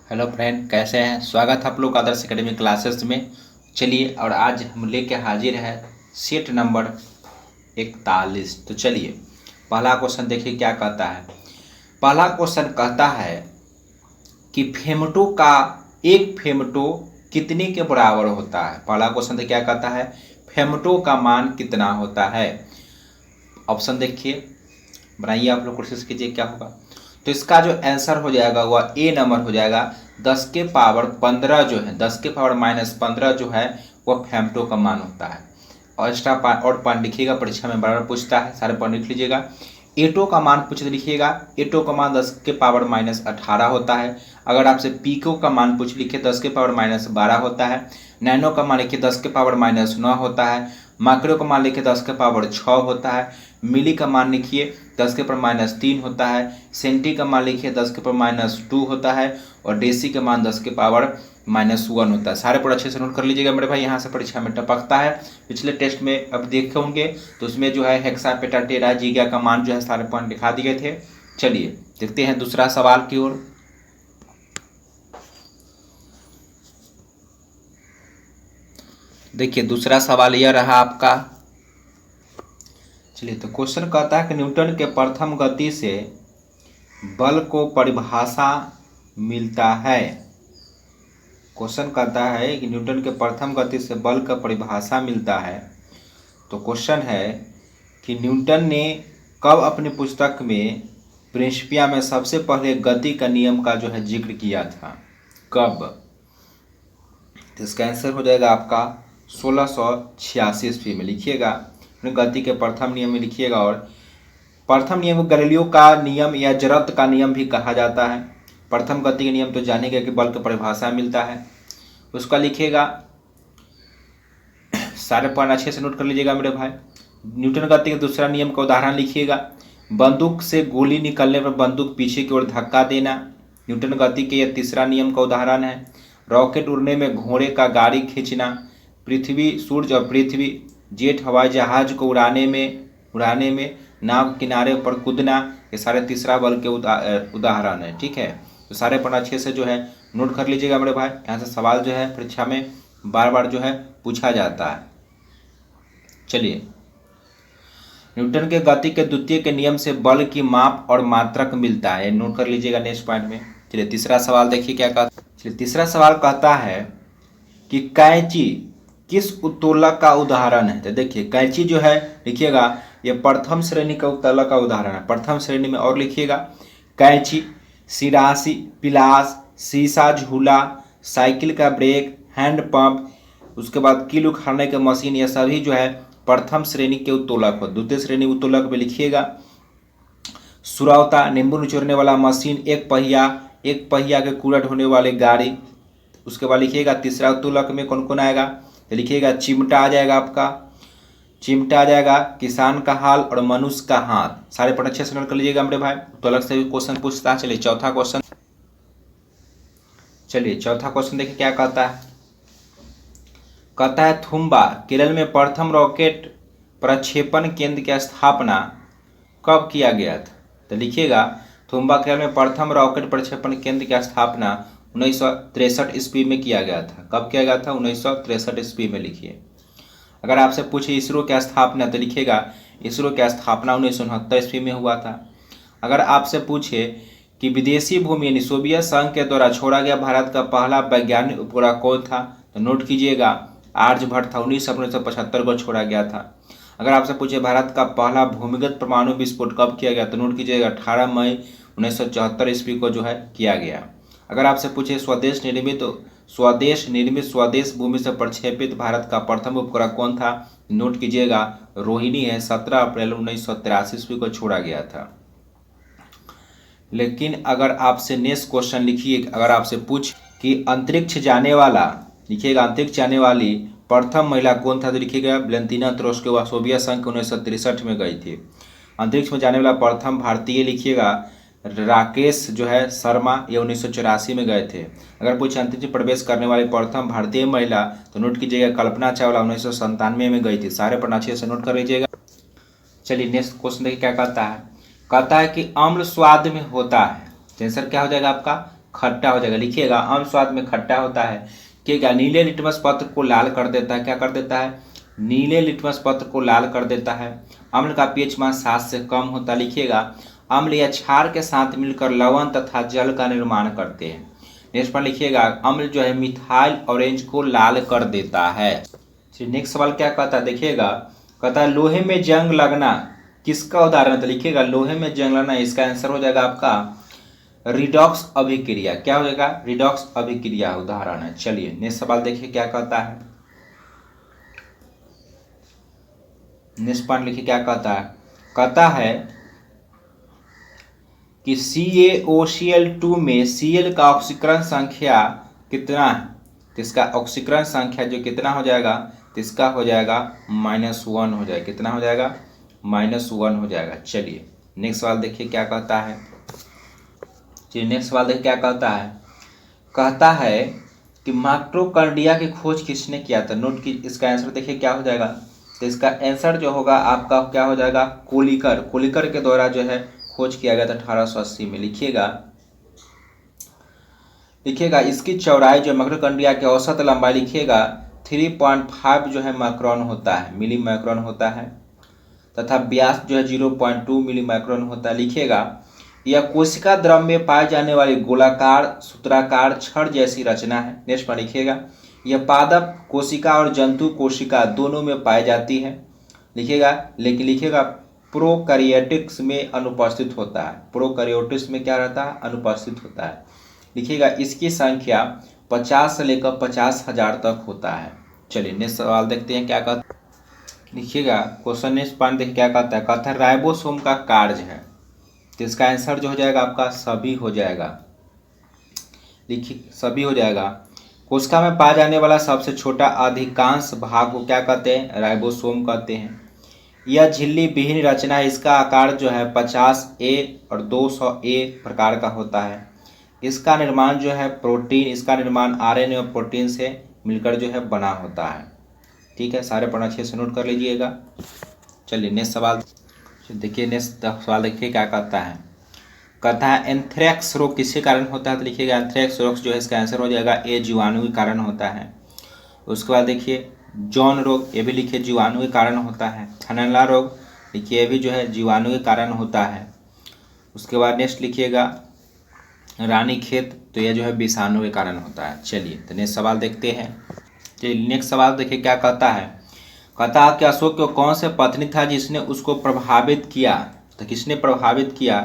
Hello friend, कैसे हैं। स्वागत है आप लोग आदर्श एकेडमी क्लासेस में। चलिए, और आज हम लेके हाजिर है सेट नंबर 41। तो चलिए, पहला क्वेश्चन देखिए क्या कहता है। पहला क्वेश्चन कहता है कि फेमटो का एक फेमटो कितने के बराबर होता है। पहला क्वेश्चन तो क्या कहता है, फेमटो का मान कितना होता है। ऑप्शन देखिए, बनाइए आप लोग, कोशिश कीजिए क्या होगा। तो इसका जो आंसर हो जाएगा वह ए नंबर हो जाएगा। 10 के पावर 15 जो है, 10 के पावर -15 जो है वह फेमटो का मान होता है। और एक्स्ट्रा और पॉइंट लिखिएगा, परीक्षा में बराबर पूछता है, सारे पॉइंट लिख लीजिएगा। एटो का मान पूछ लिखिएगा, एटो का मान 10 के पावर -18 होता है। अगर आपसे पीको का मान पूछ लिखिए 10 के पावर -12 होता है। नैनो का मान लिखिए 10 के पावर -9 होता है। माइक्रो का मान लिखिए 10 के पावर 6 होता है। मिली का मान लिखिए 10 के पावर -3 होता है। सेंटी का मान लिखिए 10 के पावर -2 होता है। और डेसी का मान 10 के पावर -1 होता है। सारे पर अच्छे से नोट कर लीजिएगा मेरे भाई, यहाँ से परीक्षा में टपकता है। पिछले टेस्ट में अब देखे होंगे तो उसमें जो है हेक्सापेटाटेरा जीगा का मान जो है सारे पॉइंट दिखा दिए थे। चलिए देखते हैं दूसरा सवाल की ओर। देखिए दूसरा सवाल यह रहा आपका। चलिए, तो क्वेश्चन कहता है कि न्यूटन के प्रथम गति से बल को परिभाषा मिलता है। क्वेश्चन कहता है कि न्यूटन के प्रथम गति से बल का परिभाषा मिलता है। तो क्वेश्चन है कि न्यूटन ने कब अपनी पुस्तक में प्रिंसिपिया में सबसे पहले गति का नियम का जो है जिक्र किया था, कब। तो इसका आंसर हो जाएगा आपका 1686 ईस्वी में। लिखिएगा गति के प्रथम नियम में लिखिएगा। और प्रथम नियम को गैलीलियो का नियम या जरत का नियम भी कहा जाता है। प्रथम गति के नियम तो जानेगा कि बल की परिभाषा मिलता है, उसका लिखिएगा। सारे पॉइंट अच्छे से नोट कर लीजिएगा मेरे भाई। न्यूटन गति के दूसरा नियम का उदाहरण लिखिएगा। बंदूक से गोली निकलने पर बंदूक पीछे की ओर धक्का देना न्यूटन गति के यह तीसरा नियम का उदाहरण है। रॉकेट उड़ने में घोड़े का गाड़ी खींचना, पृथ्वी सूर्य और पृथ्वी जेट हवाई जहाज को उड़ाने में नाव किनारे पर कूदना, ये सारे तीसरा बल के उदाहरण है। ठीक है, तो सारे पॉइंट अच्छे से जो है नोट कर लीजिएगा मेरे भाई। यहाँ से सवाल जो है परीक्षा में बार बार जो है पूछा जाता है। चलिए, न्यूटन के गति के द्वितीय के नियम से बल की माप और मात्रक मिलता है, नोट कर लीजिएगा नेक्स्ट पॉइंट में। चलिए तीसरा सवाल देखिए क्या कहता है। चलिए तीसरा सवाल कहता है कि कैंची किस उत्तोलक का उदाहरण है। तो देखिए कैंची जो है लिखिएगा, ये प्रथम श्रेणी का उत्तोलक का उदाहरण है। प्रथम श्रेणी में और लिखिएगा कैंची, सिरासी, पिलास, शीशा झूला, साइकिल का ब्रेक, हैंड पंप, उसके बाद कील उखाड़ने के मशीन, ये सभी जो है प्रथम श्रेणी के उत्तोलक हो। द्वितीय श्रेणी उत्तोलक में लिखिएगा सुरौता, नींबू निचोड़ने वाला मशीन, एक पहिया के कूड़ा ढोने वाले गाड़ी। उसके बाद लिखिएगा तीसरा उत्तोलक में कौन कौन आएगा। तो लिखिएगा चिमटा आ जाएगा आपका, चिमटा आ जाएगा, किसान का हाल और मनुष्य का हाथ। सारे पॉइंट अच्छे से नोट कर लीजिएगा मेरे भाई, उत्तोलक से भी क्वेश्चन पूछता है। चलिए चौथा क्वेश्चन, चलिए चौथा क्वेश्चन देखिए क्या कहता है। कहता है थुम्बा केरल में प्रथम रॉकेट प्रक्षेपण केंद्र की स्थापना कब किया गया था। तो लिखिएगा थुम्बा केरल में प्रथम रॉकेट प्रक्षेपण केंद्र की स्थापना 1963 ईस्वी में किया गया था। कब किया गया था, 1963 ईस्वी में लिखिए। अगर आपसे पूछे इसरो की स्थापना, तो लिखिएगा इसरो की स्थापना 1969 ईस्वी में हुआ था। अगर आपसे पूछे कि विदेशी भूमि यानी सोवियत संघ के द्वारा छोड़ा गया भारत का पहला वैज्ञानिक उपग्रह कौन था, तो नोट कीजिएगा आर्यभट्ट था। 19 अप्रैल 1975 को छोड़ा गया था। अगर आपसे पूछे भारत का पहला भूमिगत परमाणु विस्फोट कब किया गया, तो नोट कीजिएगा 18 मई 1974 ईस्वी को जो है किया गया। अगर आपसे पूछे स्वदेश निर्मित स्वदेश भूमि से प्रक्षेपित भारत का प्रथम उपग्रह कौन था, नोट कीजिएगा रोहिणी है, 17 अप्रैल 1983 ईस्वी को छोड़ा गया था। लेकिन अगर आपसे नेक्स्ट क्वेश्चन लिखिए, अगर आपसे पूछ कि अंतरिक्ष जाने वाला, लिखिएगा अंतरिक्ष जाने वाली प्रथम महिला कौन था, तो लिखिएगा वैलेंटिना त्रोत्स्की, सोवियत संघ के 1963 में गई थी। अंतरिक्ष में जाने वाला प्रथम भारतीय लिखिएगा राकेश जो है शर्मा, ये 1984 में गए थे। अगर पूछे अंतरिक्ष प्रवेश करने वाली प्रथम भारतीय महिला, तो नोट कीजिएगा कल्पना चावला 1997 में गई थी। सारे पर अच्छे से नोट कर लीजिएगा। चलिए नेक्स्ट क्वेश्चन देखिए क्या कहता है। कहता है कि अम्ल स्वाद में होता है, आंसर क्या हो जाएगा आपका खट्टा हो जाएगा। लिखिएगा अम्ल स्वाद में खट्टा होता है। क्या नीले लिटमस पत्र को लाल कर देता है। क्या कर देता है? नीले लिटमस पत्र को लाल कर देता है। अम्ल का पीएच मान 7 से कम होता है। लिखिएगा अम्ल या क्षार के साथ मिलकर लवण तथा जल का निर्माण करते हैं। नेक्स्ट पर लिखिएगा अम्ल जो है मिथाइल ऑरेंज को लाल कर देता है। नेक्स्ट सवाल क्या कहता है देखिएगा, कहता है लोहे में जंग लगना किसका उदाहरण है। तो लिखिएगा लोहे में जंग लगना, इसका आंसर हो जाएगा आपका रिडॉक्स अभिक्रिया। क्या हो जाएगा? रिडॉक्स अभिक्रिया उदाहरण है। चलिए नेक्स्ट सवाल देखिए क्या कहता है। नेक्स्ट पॉइंट लिखिए क्या कहता है। कहता है कि CaOCl2 में Cl का ऑक्सीकरण संख्या कितना है। तो इसका ऑक्सीकरण संख्या जो कितना हो जाएगा, तो इसका हो जाएगा -1 हो जाएगा। कितना हो जाएगा? -1 हो जाएगा। चलिए नेक्स्ट सवाल देखिए क्या कहता है। चलिए नेक्स्ट सवाल देखिए क्या कहता है। कहता है कि माइटोकॉन्ड्रिया की खोज किसने किया था। नोट की इसका आंसर देखिए क्या हो जाएगा। तो इसका आंसर जो होगा आपका क्या हो जाएगा? कोलिकर के द्वारा जो है खोज किया गया था 1880 में। लिखिएगा इसकी चौड़ाई जो माइटोकॉन्ड्रिया की औसत लंबाई लिखिएगा 3.5 जो है माइक्रोन होता है, मिली माइक्रोन होता है, तथा व्यास जो है 0.2 मिली माइक्रोन होता है। लिखिएगा यह कोशिका द्रव में पाए जाने वाली गोलाकार सूत्राकार छड़ जैसी रचना है। नेक्स्ट पर लिखिएगा यह पादप कोशिका और जंतु कोशिका दोनों में पाई जाती है। लिखिएगा लेकिन लिखिएगा प्रोकैरियोटिक्स में अनुपस्थित होता है। प्रोकैरियोटिक्स में क्या रहता है? अनुपस्थित होता है। लिखिएगा इसकी संख्या 50 से लेकर 50,000 तक होता है। चलिए नेक्स्ट सवाल देखते हैं क्या कहता है। लिखिएगा क्वेश्चन नेक्स्ट पॉइंट देखिए क्या कहता है। कहता है राइबोसोम का कार्य है। तो इसका आंसर जो हो जाएगा आपका सभी हो जाएगा। लिखिए सभी हो जाएगा। कोशिका में पाया जाने वाला सबसे छोटा अधिकांश भाग को क्या कहते हैं? राइबोसोम कहते हैं। यह झिल्ली विहीन रचना है। इसका आकार जो है 50A और 200A प्रकार का होता है। इसका निर्माण जो है प्रोटीन, इसका निर्माण RNA और प्रोटीन से मिलकर जो है बना होता है। ठीक है, सारे पढ़ना अच्छे से नोट कर लीजिएगा। चलिए नेक्स्ट सवाल देखिए। नेक्स्ट सवाल देखिए क्या कहता है। कहता है एंथ्रेक्स रोग किसके कारण होता है। तो लिखिएगा एंथ्रेक्स रोग जो है इसका आंसर हो जाएगा ए जीवाणु के कारण होता है। उसके बाद देखिए जॉन रोग, ये भी लिखिए जीवाणु के कारण होता है। थनैला रोग लिखिए ये भी जो है जीवाणु के कारण होता है। उसके बाद नेक्स्ट लिखिएगा रानीखेत, तो यह जो है विषाणु के कारण होता है। चलिए तो नेक्स्ट सवाल देखते हैं। चलिए नेक्स्ट सवाल देखिए क्या कहता है। कहता है कि अशोक को कौन से पत्नी था जिसने उसको प्रभावित किया। तो किसने प्रभावित किया।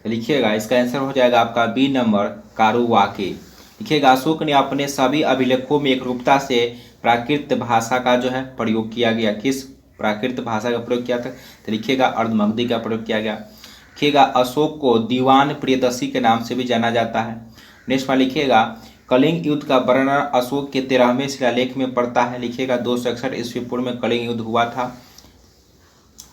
तो लिखिएगा इसका आंसर हो जाएगा आपका बी नंबर कारुवाकी। लिखिएगा अशोक ने अपने सभी अभिलेखों में एकरूपता से प्राकृत भाषा का जो है प्रयोग किया गया। किस प्राकृत भाषा का प्रयोग किया था। तो लिखिएगा अर्धमगधी का प्रयोग किया गया। लिखिएगा अशोक को दीवान प्रियदर्शी के नाम से भी जाना जाता है। नेक्स्ट में लिखिएगा कलिंग युद्ध का वर्णन अशोक के 13वें शिलालेख में पड़ता है। लिखिएगा 261 ईस्वी पूर्व में कलिंग युद्ध हुआ था।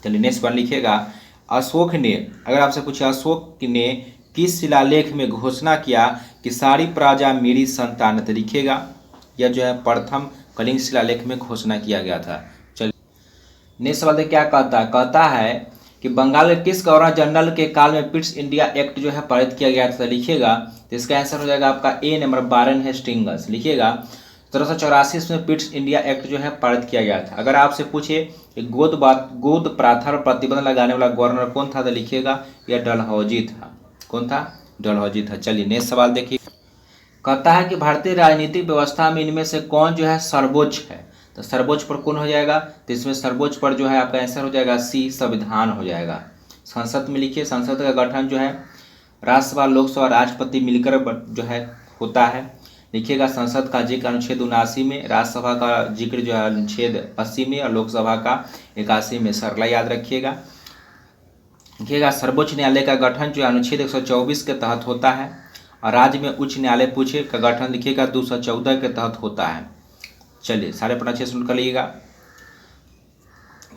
चलिए नेक्स्ट पर लिखिएगा अशोक ने, अगर आपसे पूछे अशोक ने किस शिलालेख में घोषणा किया कि सारी प्रजा मेरी संतान। तो लिखिएगा यह जो है प्रथम कलिंग शिलालेख में घोषणा किया गया था। चलिए नेक्स्ट सवाल क्या कहता है। कहता है कि बंगाल के किस गवर्नर जनरल के काल में पिट्स इंडिया एक्ट जो है पारित किया गया था। लिखिएगा तो इसका आंसर हो जाएगा आपका ए नंबर वारेन हेस्टिंग्स। लिखिएगा 1784 में पिट्स इंडिया एक्ट जो है पारित किया गया था। अगर आपसे पूछे कि गोद प्रथा पर प्रतिबंध लगाने वाला गवर्नर कौन था। तो लिखिएगा यह डलहौजी था। कौन था? डलहौजी था। चलिए नेक्स्ट सवाल देखिए। कहता है कि भारतीय राजनीतिक व्यवस्था में इनमें से कौन जो है सर्वोच्च है। तो सर्वोच्च पर कौन हो जाएगा। तो इसमें सर्वोच्च पर जो है आपका आंसर हो जाएगा सी संविधान हो जाएगा। संसद में लिखिए संसद का गठन जो है राज्यसभा लोकसभा राष्ट्रपति मिलकर जो है होता है। लिखिएगा संसद का जिक्र अनुच्छेद 79 में, राज्यसभा का जिक्र जो है अनुच्छेद 80 में और लोकसभा का 81 में। सरला याद रखिएगा। लिखिएगा सर्वोच्च न्यायालय का गठन जो अनुच्छेद 124 के तहत होता है और राज्य में उच्च न्यायालय पूछे का गठन लिखिएगा 214 के तहत होता है। चलिए सारे पढ़ना अच्छे सुन कर लीजिएगा।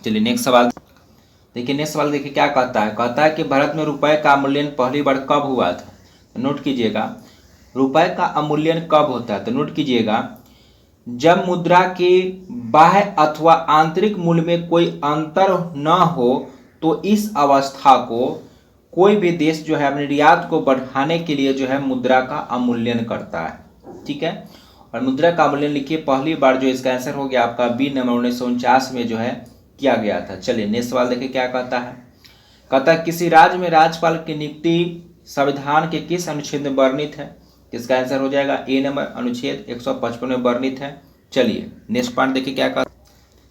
चलिए नेक्स्ट सवाल देखिए। नेक्स्ट सवाल देखिए क्या कहता है। कहता है कि भारत में रुपए का अवमूल्यन पहली बार कब हुआ था। तो नोट कीजिएगा रुपए का अवमूल्यन कब होता है। तो नोट कीजिएगा जब मुद्रा के बाह्य अथवा आंतरिक मूल्य में कोई अंतर न हो तो इस अवस्था को कोई भी देश जो है अपने निर्यात को बढ़ाने के लिए जो है मुद्रा का अवमूल्यन करता है, ठीक है। और मुद्रा का अवमूल्यन लिखिए, पहली बार जो इसका आंसर हो गया आपका बी नंबर 1949 में जो है किया गया था। चलिए नेक्स्ट सवाल देखिए क्या कहता है। कहता है किसी राज्य में राज्यपाल की नियुक्ति संविधान के किस अनुच्छेद में वर्णित है। इसका आंसर हो जाएगा ए नंबर अनुच्छेद 155 में वर्णित है। चलिए नेक्स्ट पॉइंट देखिए क्या कहता है।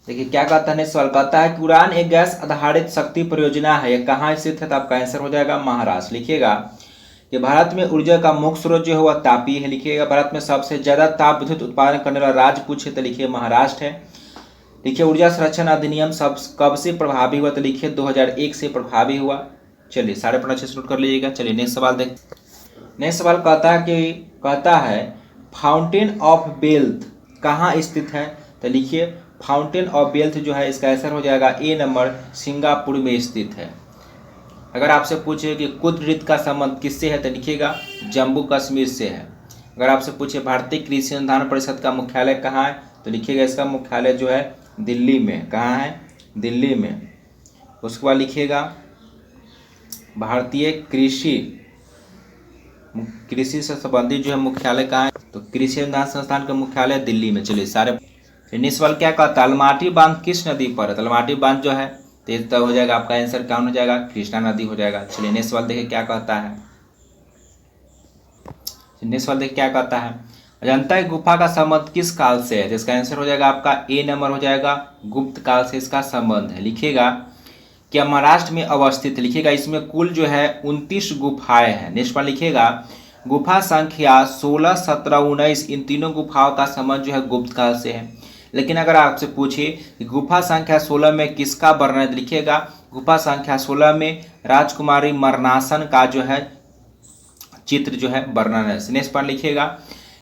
देखिए क्या कहता है नेक्स्ट सवाल। कहता है कि उड़ान एक गैस आधारित शक्ति परियोजना है, यह कहाँ स्थित है। तो आपका आंसर हो जाएगा महाराष्ट्र। लिखिएगा कि भारत में ऊर्जा का मुख्य स्रोत जो है वह तापीय है। लिखिएगा भारत में सबसे ज्यादा ताप विद्युत उत्पादन करने वाला राज्य पूछे तो लिखिए महाराष्ट्र है। लिखिए ऊर्जा संरक्षण अधिनियम सब कब से प्रभावी हुआ। तो लिखिए 2001 से प्रभावी हुआ। चलिए सारे पढ़ना अच्छे से नोट कर लीजिएगा। चलिए नेक्स्ट सवाल देख। नेक्स्ट सवाल कहता है फाउंटेन ऑफ वेल्थ कहाँ स्थित है। तो लिखिए फाउंटेन ऑफ वेल्थ जो है इसका आंसर हो जाएगा ए नंबर सिंगापुर में स्थित है। अगर आपसे पूछे कि कुद्र वृत्त का संबंध किससे है तो लिखिएगा जम्मू कश्मीर से है। अगर आपसे पूछे भारतीय कृषि अनुसंधान परिषद का मुख्यालय कहाँ है तो लिखिएगा इसका मुख्यालय जो है दिल्ली में। कहाँ है, दिल्ली में। उसके बाद लिखिएगा भारतीय कृषि से संबंधित जो है मुख्यालय कहाँ है तो कृषि अनुसंधान संस्थान का मुख्यालय दिल्ली में। चलिए सारे नेक्स्ट सवाल क्या कहता है अलमाटी बांध किस नदी पर है। तो अलमाटी बांध जो है तो हो जाएगा आपका आंसर कौन हो जाएगा, कृष्णा नदी हो जाएगा। चलिए नेक्स्ट सवाल देखिए क्या कहता है। नेक्स्ट सवाल देखिए क्या कहता है अजंता की गुफा का संबंध किस काल से है। जिसका आंसर हो जाएगा आपका ए नंबर हो जाएगा गुप्त काल से इसका संबंध है। लिखिएगा कि महाराष्ट्र में अवस्थित। लिखिएगा इसमें कुल जो है 29 गुफाएं हैं। नेक्स्ट पर लिखिएगा गुफा संख्या 16, 17, 19 इन तीनों गुफाओं का संबंध जो है गुप्त काल से है। लेकिन अगर आपसे पूछे कि गुफा संख्या 16 में किसका वर्णन है लिखिएगा गुफा संख्या 16 में राजकुमारी मरनासन का जो है चित्र जो है वर्णन है। नेक्स्ट पर लिखिएगा